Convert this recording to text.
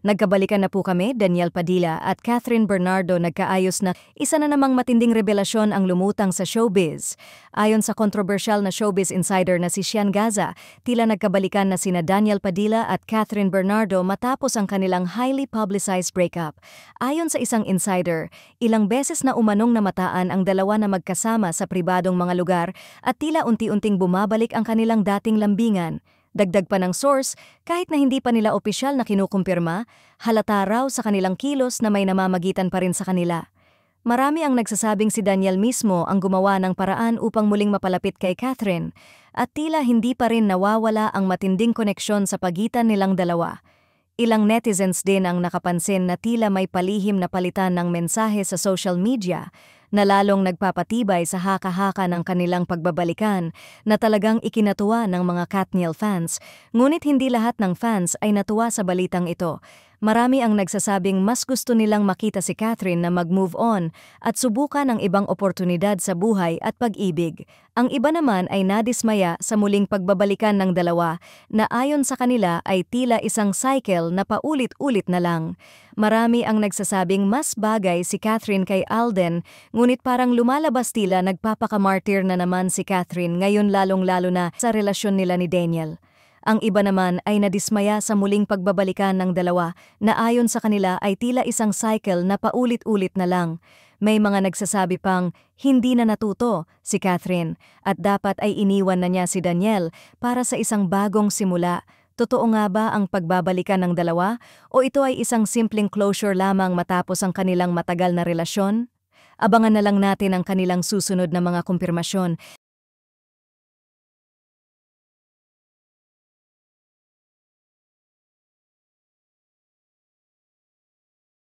Nagkabalikan na po kami, Daniel Padilla at Catherine Bernardo nagkaayos na isa na namang matinding revelasyon ang lumutang sa showbiz. Ayon sa kontrobersyal na showbiz insider na si Sian Gaza, tila nagkabalikan na sina Daniel Padilla at Catherine Bernardo matapos ang kanilang highly publicized breakup. Ayon sa isang insider, ilang beses na umanong namataan ang dalawa na magkasama sa pribadong mga lugar at tila unti-unting bumabalik ang kanilang dating lambingan. Dagdag pa ng source, kahit na hindi pa nila opisyal na kinukumpirma, halata raw sa kanilang kilos na may namamagitan pa rin sa kanila. Marami ang nagsasabing si Daniel mismo ang gumawa ng paraan upang muling mapalapit kay Catherine, at tila hindi pa rin nawawala ang matinding koneksyon sa pagitan nilang dalawa. Ilang netizens din ang nakapansin na tila may palihim na palitan ng mensahe sa social media na lalong nagpapatibay sa haka-haka ng kanilang pagbabalikan na talagang ikinatuwa ng mga Katniel fans. Ngunit hindi lahat ng fans ay natuwa sa balitang ito. Marami ang nagsasabing mas gusto nilang makita si Catherine na mag-move on at subukan ang ibang oportunidad sa buhay at pag-ibig. Ang iba naman ay nadismaya sa muling pagbabalikan ng dalawa na ayon sa kanila ay tila isang cycle na paulit-ulit na lang. Marami ang nagsasabing mas bagay si Catherine kay Alden, ngunit parang lumalabas tila nagpapakamartir na naman si Catherine ngayon lalong-lalo na sa relasyon nila ni Daniel. Ang iba naman ay nadismaya sa muling pagbabalikan ng dalawa na ayon sa kanila ay tila isang cycle na paulit-ulit na lang. May mga nagsasabi pang hindi na natuto si Catherine at dapat ay iniwan na niya si Daniel para sa isang bagong simula. Totoo nga ba ang pagbabalikan ng dalawa o ito ay isang simpleng closure lamang matapos ang kanilang matagal na relasyon? Abangan na lang natin ang kanilang susunod na mga kumpirmasyon.